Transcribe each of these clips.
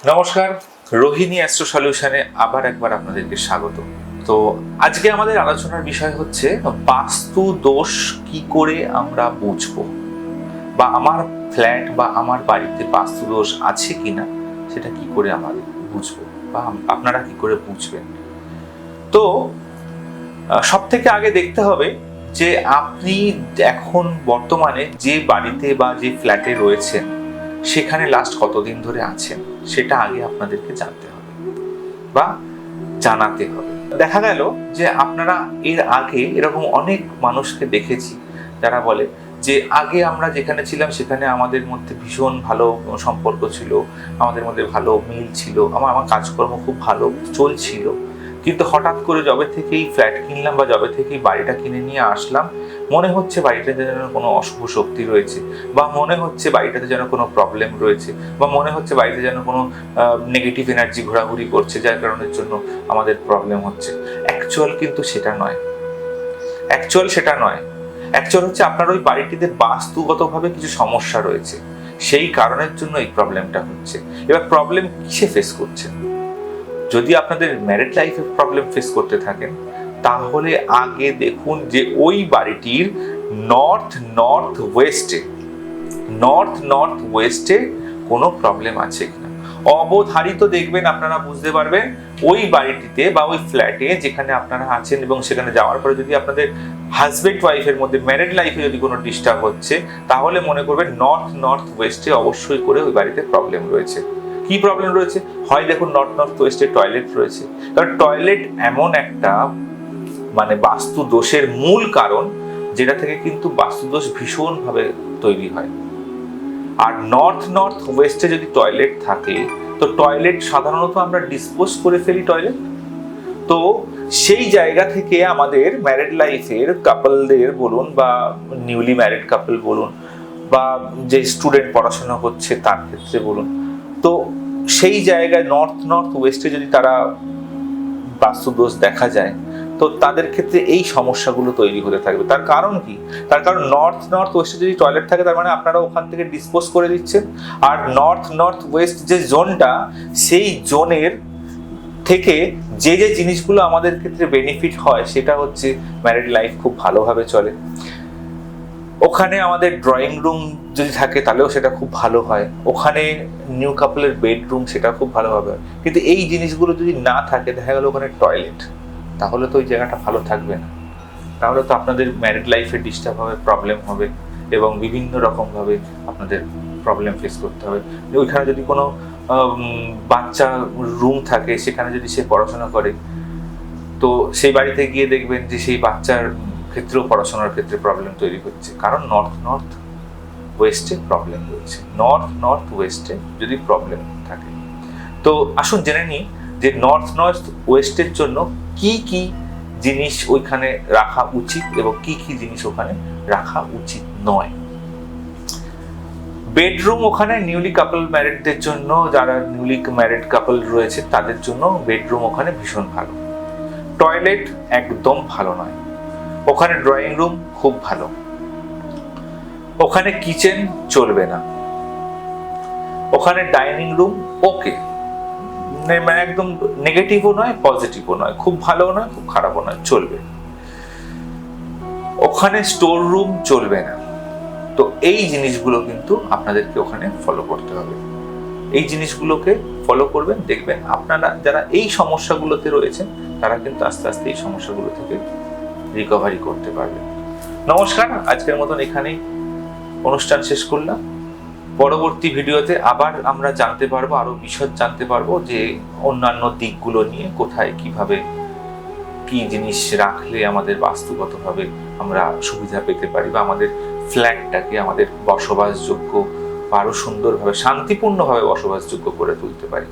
নমস্কার, রোহিণী অ্যাস্ট্রো সলিউশনে আবার একবার আপনাদেরকে স্বাগত। তো আজকে আমাদের আলোচনার বিষয় হচ্ছে বাস্তু দোষ কি করে আমরা বুঝবো, বা আমার ফ্ল্যাট বা আমার বাড়িতে বাস্তু দোষ আছে কিনা সেটা কি করে আমাদের বুঝবো, বা আপনারা কি করে বুঝবেন। তো সব থেকে আগে দেখতে হবে যে আপনি এখন বর্তমানে যে বাড়িতে বা যে ফ্ল্যাটে রয়েছেন সেখানে লাস্ট কতদিন ধরে আছেন সেটা আগে আপনাদেরকে জানতে হবে বা জানাতে হবে। দেখা গেল যে আপনারা এর আগে এরকম অনেক মানুষকে দেখেছি যারা বলে যে আগে আমরা যেখানে ছিলাম সেখানে আমাদের মধ্যে ভীষণ ভালো সম্পর্ক ছিল, আমাদের মধ্যে ভালো মিল ছিল, আমার কাজকর্ম খুব ভালো চলছিল, কিন্তু হঠাৎ করে যবে থেকেই ফ্ল্যাট কিনলাম বা যবে থেকেই বাড়িটা কিনে নিয়ে আসলাম মনে হচ্ছে বাড়িটাতে যেন কোনো অশুভ শক্তি রয়েছে, বা মনে হচ্ছে বাড়িটাতে যেন কোনো প্রবলেম রয়েছে, বা মনে হচ্ছে বাড়িতে যেন কোনো নেগেটিভ এনার্জি ঘোরাঘুরি করছে যার কারণের জন্য আমাদের প্রবলেম হচ্ছে। অ্যাকচুয়াল কিন্তু সেটা নয়। অ্যাকচুয়াল হচ্ছে আপনার ওই বাড়িটিতে বাস্তুগতভাবে কিছু সমস্যা রয়েছে, সেই কারণের জন্য এই প্রবলেমটা হচ্ছে। এবার প্রবলেম কিসে ফেস করছেন? যদি আপনাদের ম্যারিড লাইফে প্রবলেম ফেস করতে থাকেন তাহলে আগে দেখুন যে ওই বাড়িটির নর্থ ওয়েস্টে কোনো প্রবলেম আছে কিনা। অবধারিত দেখবেন, আপনারা বুঝতে পারবেন ওই বাড়িটিতে বা ওই ফ্ল্যাটে যেখানে আপনারা আছেন এবং সেখানে যাওয়ার পরে যদি আপনাদের হাজবেন্ড ওয়াইফের মধ্যে ম্যারিড লাইফে যদি কোনো ডিস্টার্ব হচ্ছে তাহলে মনে করবেন নর্থ ওয়েস্টে অবশ্যই করে ওই বাড়িতে প্রবলেম রয়েছে। কি প্রবলেম রয়েছে? হয় দেখুন নর্থ ওয়েস্টে টয়লেট রয়েছে, কারণ টয়লেট এমন একটা বাস্তু দোষের মূল কারণ যেটা থেকে কিন্তু বাস্তুদোষ ভীষণভাবে তৈরি হয়। আর নর্থ ওয়েস্টে যদি টয়লেট থাকে তো টয়লেট সাধারণত আমরা ডিসপোজ করে ফেলি টয়লেট। তো সেই জায়গা থেকে আমাদের ম্যারিড লাইফের কাপলদের বলুন বা নিউলি ম্যারিড কাপল বলুন বা যে স্টুডেন্ট পড়াশোনা করছে তার ক্ষেত্রে বলুন, তো সেই জায়গায় নর্থ ওয়েস্টে যদি তারা বাস্তুদোষ দেখা যায় তো তাদের ক্ষেত্রে এই সমস্যাগুলো তৈরি হতে থাকবে। তার কারণ কি? তার কারণ নর্থ ওয়েস্টে যদি টয়লেট থাকে তার মানে আপনারা ওখান থেকে ডিসপোজ করে দিচ্ছেন। আর নর্থ ওয়েস্ট যে জোনটা, সেই জোনের থেকে যে জিনিসগুলো আমাদের ক্ষেত্রে বেনিফিট হয় সেটা হচ্ছে ম্যারিড লাইফ খুব ভালোভাবে চলে। ওখানে আমাদের ড্রয়িং রুম যদি থাকে তাহলেও সেটা খুব ভালো হয়, ওখানে নিউ কাপলের বেডরুম সেটা খুব ভালোভাবে হয়। কিন্তু এই জিনিসগুলো যদি না থাকে, দেখা গেল ওখানে টয়লেট, তাহলে তো ওই জায়গাটা ভালো থাকবে না। তাহলে তো আপনাদের ম্যারিড লাইফে ডিস্টার্ব হবে, প্রবলেম হবে এবং বিভিন্ন রকমভাবে আপনাদের প্রবলেম ফেস করতে হবে। ওইখানে যদি কোনো বাচ্চা রুম থাকে সেখানে যদি সে পড়াশোনা করে তো সেই বাড়িতে গিয়ে দেখবেন যে সেই বাচ্চার ক্ষেত্রেও পড়াশোনার ক্ষেত্রে প্রবলেম তৈরি হচ্ছে, কারণ নর্থ ওয়েস্টে প্রবলেম রয়েছে। নর্থ ওয়েস্টে যদি প্রবলেম থাকে তো আসুন জেনে নিই যে নর্থ ওয়েস্টের জন্য কি কি জিনিস ওইখানে রাখা উচিত এবং কি কি জিনিস ওখানে রাখা উচিত নয়। বেডরুম ওখানে নিউলি কাপল ম্যারিডদের জন্য, যারা নিউলি ম্যারিড কাপল রয়েছে তাদের জন্য বেডরুম ওখানে ভীষণ ভালো। টয়লেট একদম ভালো নয়। ওখানে ড্রয়িং রুম খুব ভালো। ওখানে কিচেন চলবে না। ওখানে ডাইনিং রুম ওকে, একদম নেগেটিভও নয় পজিটিভও নয়, খুব ভালোও নয় খুব খারাপও নয়, চলবে। ওখানে স্টোর রুম চলবে না। তো এই জিনিসগুলো কিন্তু আপনাদেরকে ওখানে ফলো করতে হবে। এই জিনিসগুলোকে ফলো করবেন, দেখবেন আপনারা যারা এই সমস্যাগুলোতে রয়েছেন তারা কিন্তু আস্তে আস্তে এই সমস্যাগুলো থেকে রিকভারি করতে পারবেন। নমস্কার, আজকের মতন এখানেই অনুষ্ঠান শেষ করলাম। পরবর্তী ভিডিওতে আবার আমরা জানতে পারবো, আরো বিশদ জানতে পারবো যে অন্যান্য দিকগুলো নিয়ে কোথায় কিভাবে কি জিনিস রাখলে আমাদের বাস্তুগতভাবে আমরা সুবিধা পেতে পারি বা আমাদের ফ্ল্যাটটাকে আমাদের বসবাসযোগ্য বা আরো সুন্দরভাবে শান্তিপূর্ণভাবে বসবাসযোগ্য করে তুলতে পারি।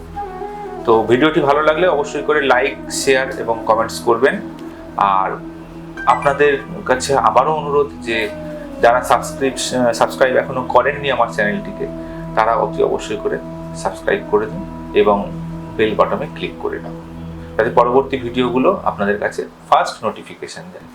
তো ভিডিওটি ভালো লাগলে অবশ্যই করে লাইক, শেয়ার এবং কমেন্টস করবেন। আর আপনাদের কাছে আবারও অনুরোধ যে যারা সাবস্ক্রাইব এখনো করেননি আমার চ্যানেলটিকে তারা অতি অবশ্যই করে সাবস্ক্রাইব করে দিন এবং বেল বাটনে ক্লিক করে রাখুন যাতে পরবর্তী ভিডিওগুলো আপনাদের কাছে ফার্স্ট নোটিফিকেশন দেয়।